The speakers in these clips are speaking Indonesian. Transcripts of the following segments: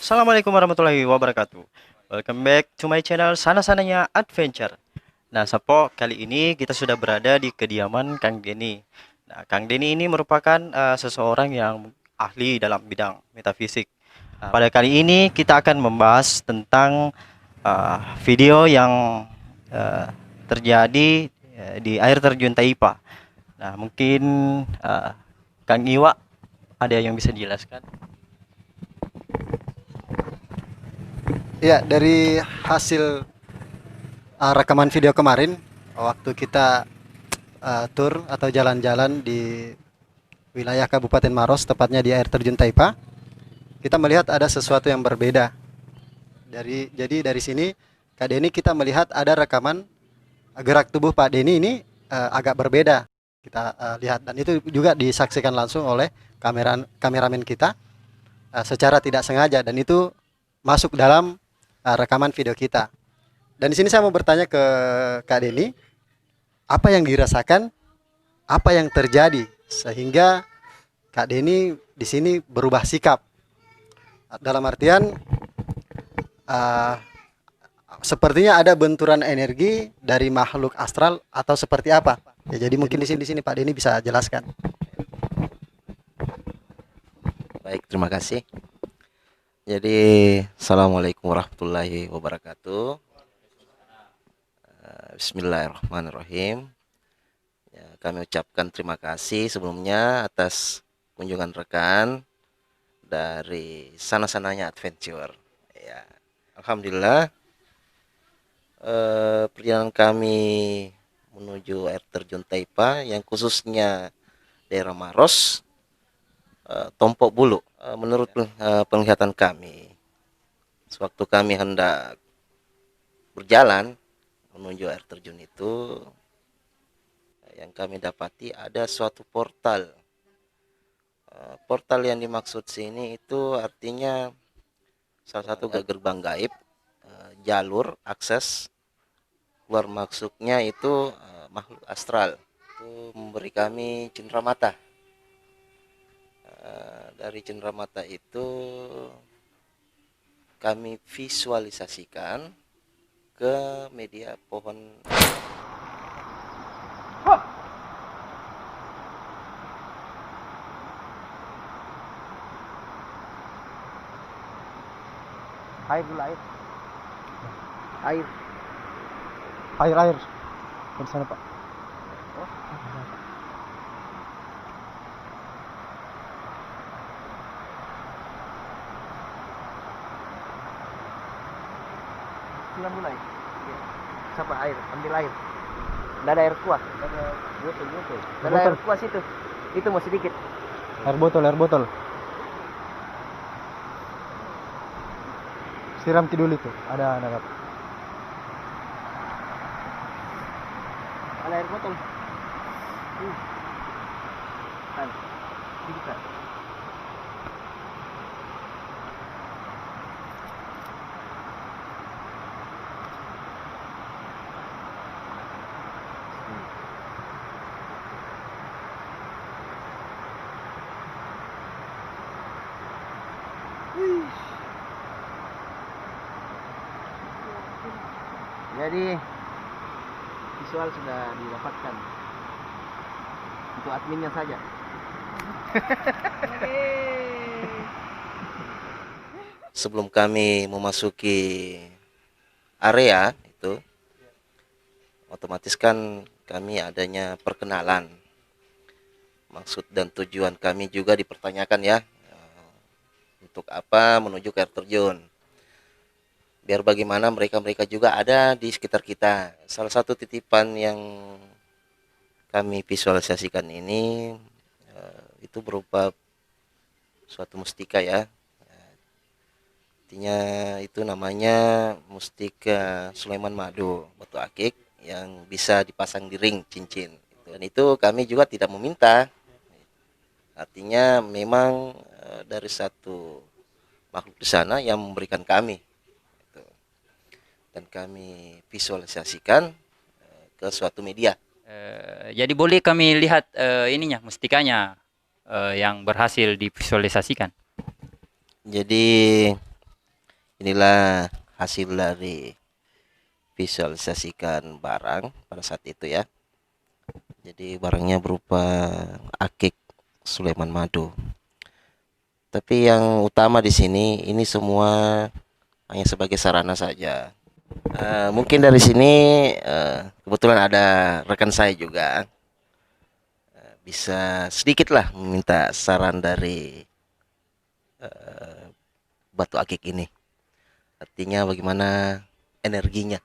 Assalamualaikum warahmatullahi wabarakatuh. Welcome back to my channel Sana-Sananya Adventure. Nah, Sapo, kali ini kita sudah berada di kediaman Kang Denny. Nah, Kang Denny ini merupakan seseorang yang ahli dalam bidang metafisik. Pada kali ini kita akan membahas tentang video yang uh, terjadi di air terjun Taipa. Nah, mungkin uh, Kang Iwa ada yang bisa dijelaskan? Ya, dari hasil rekaman video kemarin, waktu kita tur atau jalan-jalan di wilayah Kabupaten Maros, tepatnya di air terjun Taipa, kita melihat ada sesuatu yang berbeda. Jadi dari sini, Kak Denny, kita melihat ada rekaman gerak tubuh Pak Denny ini agak berbeda. Kita lihat, dan itu juga disaksikan langsung oleh kameramen kita secara tidak sengaja, dan itu masuk dalam rekaman video kita. Dan di sini saya mau bertanya ke Kak Denny, apa yang dirasakan, apa yang terjadi sehingga Kak Denny di sini berubah sikap. Dalam artian uh, sepertinya ada benturan energi dari makhluk astral atau seperti apa? Ya, jadi mungkin di sini Pak Denny bisa jelaskan. Baik, terima kasih. Jadi, Assalamualaikum warahmatullahi wabarakatuh. Bismillahirrahmanirrahim. Ya, kami ucapkan terima kasih sebelumnya atas kunjungan rekan dari Sana-Sananya Adventure. Ya, Alhamdulillah, perjalanan kami menuju air terjun Taipa yang khususnya daerah Maros, Tompok Bulu. Menurut penglihatan kami, sewaktu kami hendak berjalan menuju air terjun itu, yang kami dapati ada suatu portal. Portal yang dimaksud sini itu artinya salah satu gerbang gaib, jalur akses keluar masuknya itu makhluk astral. Itu memberi kami cenderamata. Dari cenderamata itu kami visualisasikan ke media pohon. Air dulu, air. Air. Air. Di sana, Pak. Silam mulai. Siapa air? Ambil air. Nggak ada air kuah. Ada botol. Nggak ada air kuah situ. Itu mau sedikit. Air botol. Siram dulu itu. Ada Kak. Ada air botol. Kan. Sedikit. Jadi visual sudah didapatkan. Untuk adminnya saja. Sebelum kami memasuki area itu, otomatis kan kami adanya perkenalan. Maksud dan tujuan kami juga dipertanyakan ya. Untuk apa menuju ke air terjun? Biar bagaimana mereka juga ada di sekitar kita. Salah satu titipan yang kami visualisasikan ini itu berupa suatu mustika ya. Artinya itu namanya mustika Sulaiman Madu batu akik yang bisa dipasang di ring cincin. Dan itu kami juga tidak meminta. Artinya memang dari satu makhluk di sana yang memberikan kami. Dan kami visualisasikan ke suatu media. Jadi boleh kami lihat ininya, mustikanya yang berhasil divisualisasikan. Jadi Inilah hasil dari visualisasikan barang pada saat itu ya. Jadi barangnya berupa akik Sulaiman Madu. Tapi yang utama di sini ini semua hanya sebagai sarana saja. Mungkin dari sini kebetulan ada rekan saya juga bisa sedikit lah meminta saran dari batu akik ini. Artinya bagaimana energinya.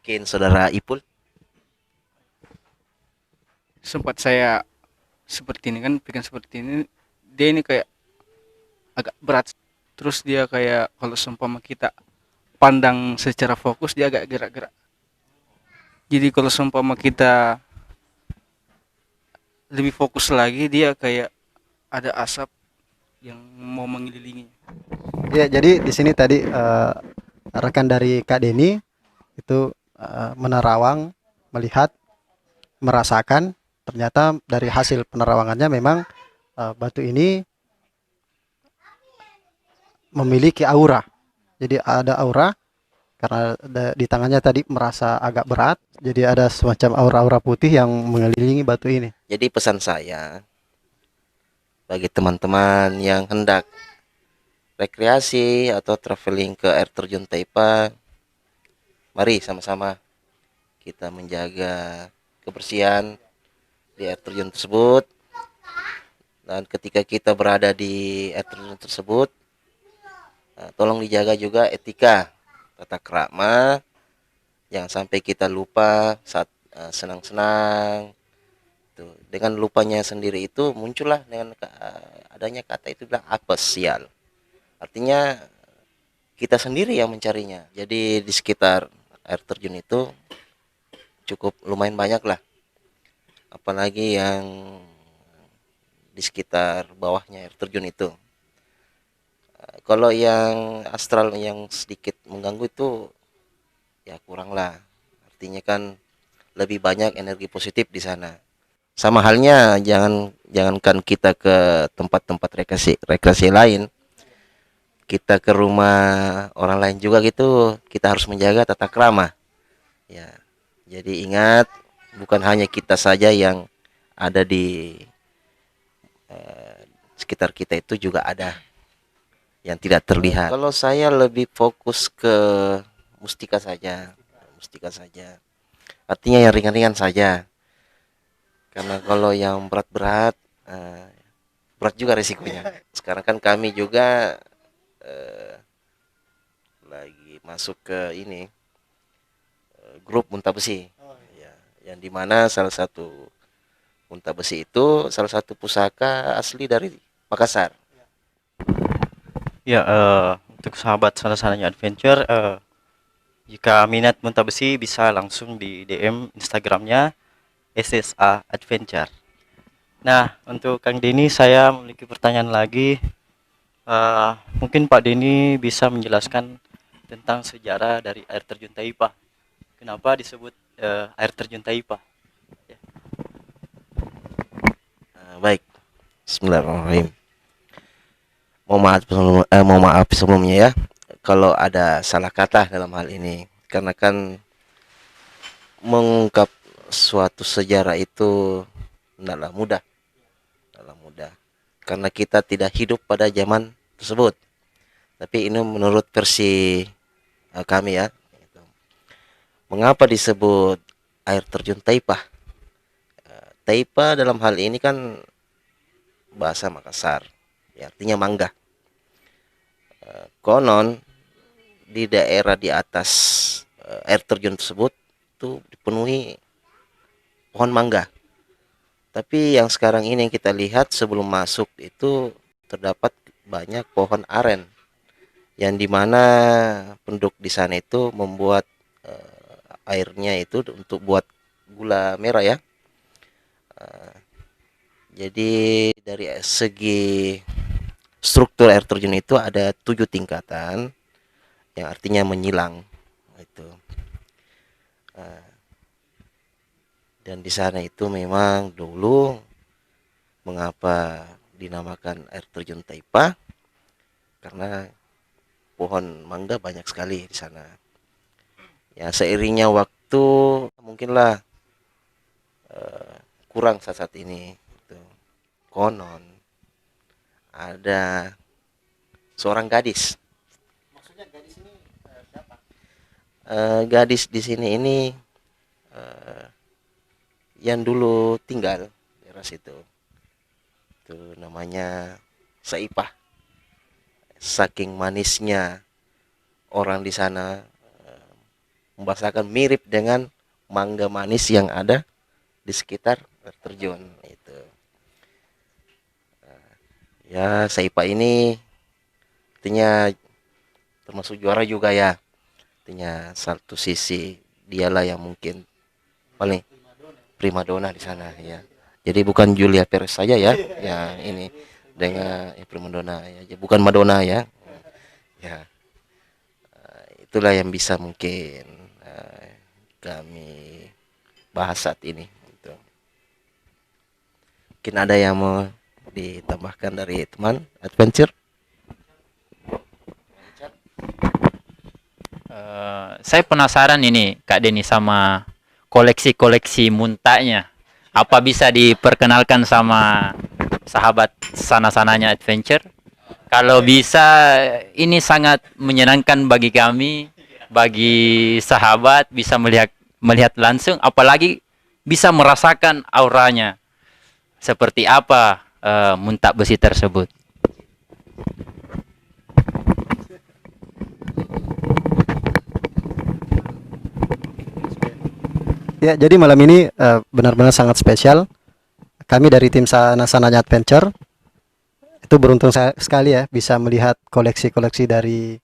Mungkin saudara Ipul. Sempat saya seperti ini kan, bikin seperti ini, dia ini kayak agak berat. Terus dia kayak kalau seumpama kita pandang secara fokus, dia agak gerak-gerak. Jadi kalau seumpama kita lebih fokus lagi, dia kayak ada asap yang mau mengelilingi. Ya, jadi di sini tadi rekan dari Kak Deni itu menerawang, melihat, merasakan, ternyata dari hasil penerawangannya memang batu ini memiliki aura. Jadi ada aura karena di tangannya tadi merasa agak berat, jadi ada semacam aura-aura putih yang mengelilingi batu ini. Jadi pesan saya bagi teman-teman yang hendak rekreasi atau traveling ke air terjun Taipa, mari sama-sama kita menjaga kebersihan di air terjun tersebut. Dan ketika kita berada di air terjun tersebut, tolong dijaga juga etika, tata krama, jangan sampai kita lupa saat senang-senang. Dengan lupanya sendiri itu muncullah dengan adanya kata itu bilang apesial. Artinya kita sendiri yang mencarinya. Jadi di sekitar air terjun itu cukup lumayan banyak lah. Apalagi yang di sekitar bawahnya air terjun itu. Kalau yang astral yang sedikit mengganggu itu ya kurang lah. Artinya kan lebih banyak energi positif di sana. Sama halnya jangankan kita ke tempat-tempat rekreasi lain, kita ke rumah orang lain juga gitu, kita harus menjaga tata krama. Ya. Jadi ingat, bukan hanya kita saja yang ada di sekitar kita, itu juga ada yang tidak terlihat. Kalau saya lebih fokus ke mustika saja, mustika saja. Artinya yang ringan-ringan saja. Karena kalau yang berat-berat, berat juga risikonya. Sekarang kan kami juga lagi masuk ke ini grup Unta Besi, ya, yang dimana salah satu Unta Besi itu salah satu pusaka asli dari Makassar. Ya, untuk sahabat sana-sananya adventure, jika minat Munta Besi bisa langsung di DM Instagramnya SSA Adventure. Nah, untuk Kang Denny saya memiliki pertanyaan lagi. Mungkin Pak Denny bisa menjelaskan tentang sejarah dari air terjun Taipa. Kenapa disebut air terjun Taipa? Ya. Baik, Bismillahirrahmanirrahim. Mohon maaf sebelumnya ya kalau ada salah kata dalam hal ini, karena kan mengungkap suatu sejarah itu tidaklah mudah, karena kita tidak hidup pada zaman tersebut. Tapi ini menurut versi kami ya. Mengapa disebut air terjun Taipa? Taipa dalam hal ini kan bahasa Makassar, ya, artinya mangga. Konon di daerah di atas air terjun tersebut itu dipenuhi pohon mangga. Tapi yang sekarang ini yang kita lihat sebelum masuk itu terdapat banyak pohon aren, yang dimana penduduk di sana itu membuat airnya itu untuk buat gula merah ya. Jadi dari segi struktur air terjun itu ada 7 tingkatan, yang artinya menyilang itu. Dan di sana itu memang dulu mengapa dinamakan air terjun Taipa, karena pohon mangga banyak sekali di sana. Ya seiringnya waktu mungkinlah kurang saat ini. Gitu. Konon ada seorang gadis. Maksudnya gadis ini siapa? Gadis di sini ini eh, yang dulu tinggal di daerah situ. Itu namanya Saipah. Saking manisnya orang di sana membahasakan mirip dengan mangga manis yang ada di sekitar air terjun itu. Ya, Saipah ini artinya termasuk juara juga ya. Artinya satu sisi dialah yang mungkin paling primadona di sana ya. Jadi bukan Julia Perez saja ya. Ya, ini dengan primadona ya. Bukan Madonna ya. Ya. Itulah yang bisa mungkin kami bahas saat ini gitu. Mungkin ada yang mau ditambahkan dari teman adventure? Saya penasaran ini Kak Denny sama koleksi-koleksi muntahnya. Apa bisa diperkenalkan sama sahabat sana-sananya adventure? Kalau bisa, ini sangat menyenangkan bagi kami, bagi sahabat bisa melihat langsung, apalagi bisa merasakan auranya. Seperti apa muntah besi tersebut? Ya, jadi malam ini benar-benar sangat spesial. Kami dari tim Sana-Sananya Adventure itu beruntung sekali ya bisa melihat koleksi-koleksi dari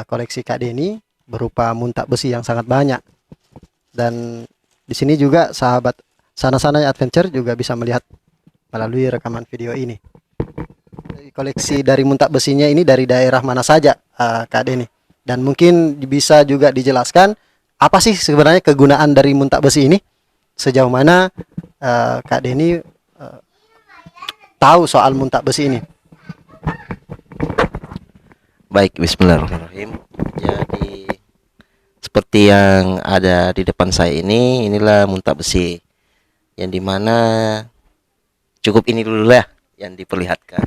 koleksi Kak Denny berupa muntah besi yang sangat banyak. Dan di sini juga sahabat Sana-Sananya Adventure juga bisa melihat melalui rekaman video ini. Koleksi dari muntah besinya ini dari daerah mana saja, Kak Denny? Dan mungkin bisa juga dijelaskan apa sih sebenarnya kegunaan dari muntah besi ini? Sejauh mana Kak Denny tahu soal muntah besi ini? Baik, bismillahirrahmanirrahim. Jadi seperti yang ada di depan saya ini, inilah muntah besi. Yang dimana cukup ini dulu lah yang diperlihatkan.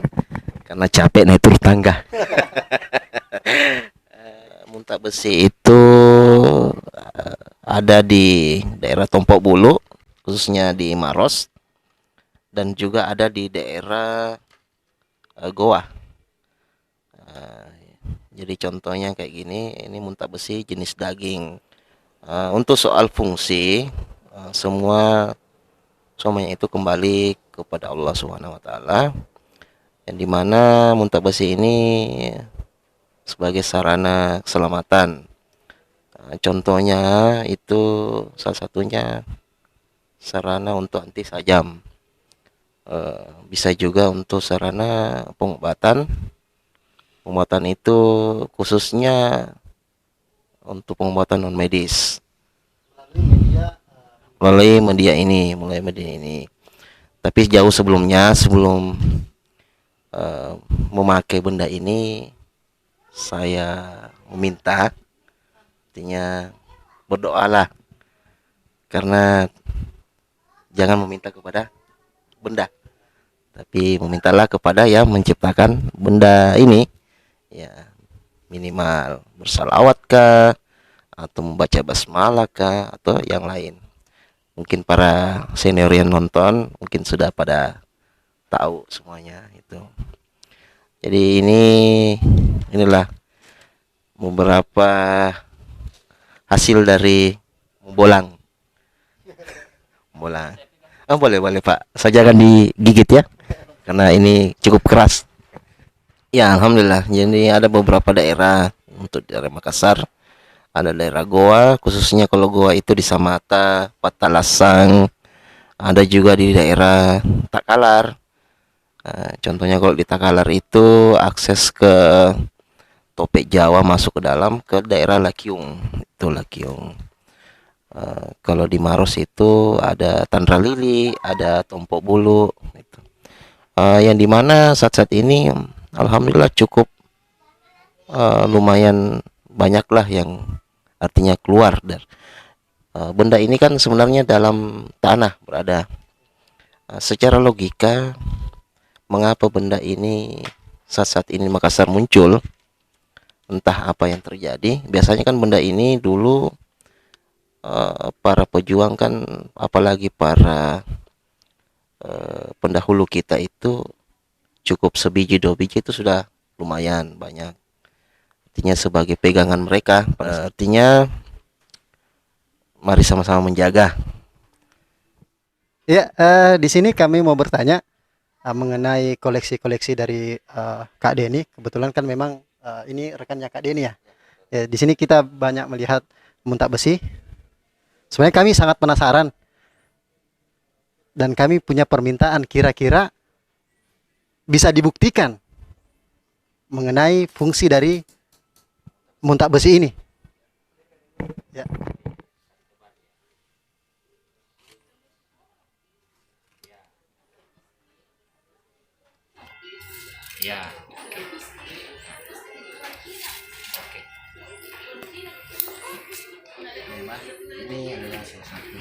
Karena capek naik turun tangga. Muntah besi itu ada di daerah Tompok Bulu, khususnya di Maros, dan juga ada di daerah Goa. Jadi contohnya kayak gini, ini muntah besi jenis daging. Untuk soal fungsi, semuanya itu kembali kepada Allah Subhanahu wa taala. Yang dimana muntah besi ini sebagai sarana keselamatan. Contohnya itu salah satunya sarana untuk anti sajam. Bisa juga untuk sarana pengobatan. Pengobatan itu khususnya untuk pengobatan non medis. Mulai media ini. Tapi jauh sebelumnya, sebelum memakai benda ini, saya meminta, artinya berdoalah, karena jangan meminta kepada benda, tapi memintalah kepada yang menciptakan benda ini. Ya, minimal bersalawat kah, atau membaca basmalah kah, atau yang lain. Mungkin para senior yang nonton mungkin sudah pada tahu semuanya itu. Jadi inilah beberapa hasil dari bolang. Boleh Pak, saya jangan digigit ya, karena ini cukup keras. Ya, alhamdulillah. Jadi ada beberapa daerah, untuk daerah Makassar, ada daerah Goa, khususnya kalau Goa itu di Samata, Patalasang, ada juga di daerah Takalar. Contohnya kalau di Takalar itu akses ke Topek Jawa masuk ke dalam ke daerah Lakiung, itu Lakiung. Kalau di Maros itu ada Tandra Lili, ada Tompok Bulu, gitu. Yang dimana saat ini alhamdulillah cukup lumayan banyak lah yang artinya keluar dari benda ini kan sebenarnya dalam tanah berada. Secara logika, mengapa benda ini saat-saat ini di Makassar muncul, entah apa yang terjadi. Biasanya kan benda ini dulu para pejuang kan, apalagi para pendahulu kita itu cukup sebiji 2 biji itu sudah lumayan banyak. Artinya sebagai pegangan mereka, artinya mari sama-sama menjaga. Ya, di sini kami mau bertanya mengenai koleksi-koleksi dari Kak Denny. Kebetulan kan memang ini rekannya Kak Denny ya. Ya, di sini kita banyak melihat muntak besi. Sebenarnya kami sangat penasaran dan kami punya permintaan kira-kira bisa dibuktikan mengenai fungsi dari muntak besi ini. Ya. Ya. Ini adalah salah satu.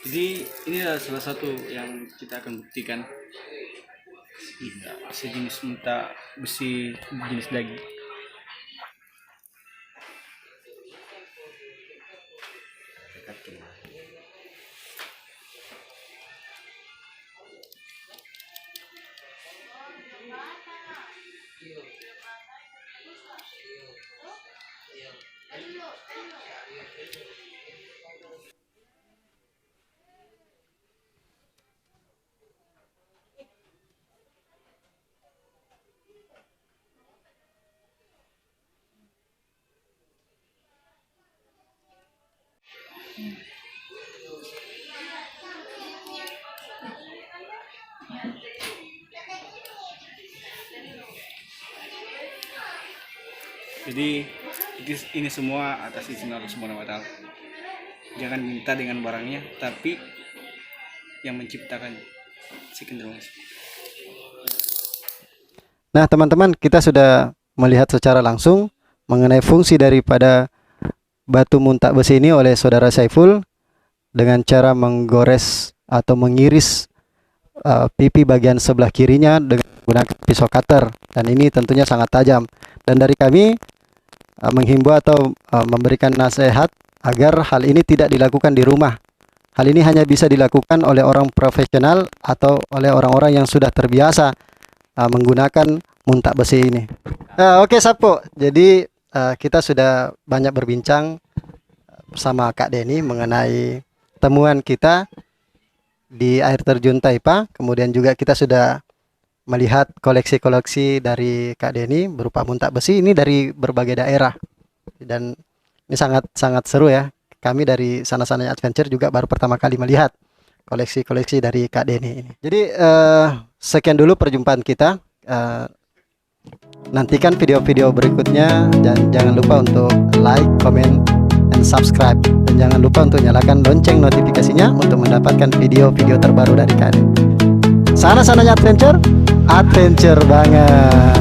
Jadi ini adalah salah satu yang kita akan buktikan sejenis muntak besi jenis daging. Jadi ini semua atas izin Allah Subhanahu wa Ta'ala. Jangan minta dengan barangnya, tapi yang menciptakan si cenderung. Nah, teman-teman, kita sudah melihat secara langsung mengenai fungsi daripada batu muntak besi ini oleh saudara Saiful dengan cara menggores atau mengiris pipi bagian sebelah kirinya dengan menggunakan pisau cutter, dan ini tentunya sangat tajam. Dan dari kami menghimbau atau memberikan nasihat agar hal ini tidak dilakukan di rumah. Hal ini hanya bisa dilakukan oleh orang profesional atau oleh orang-orang yang sudah terbiasa menggunakan muntak besi ini. Oke, Sapo. Jadi kita sudah banyak berbincang bersama Kak Denny mengenai temuan kita di air terjun Taipa. Kemudian juga kita sudah melihat koleksi-koleksi dari Kak Denny berupa muntak besi ini dari berbagai daerah, dan ini sangat seru ya. Kami dari Sana-Sananya Adventure juga baru pertama kali melihat koleksi-koleksi dari Kak Denny ini. Jadi sekian dulu perjumpaan kita. Nantikan video-video berikutnya, dan jangan lupa untuk like, comment, and subscribe, dan jangan lupa untuk nyalakan lonceng notifikasinya untuk mendapatkan video-video terbaru dari kami. Sana-Sananya Adventure, adventure banget.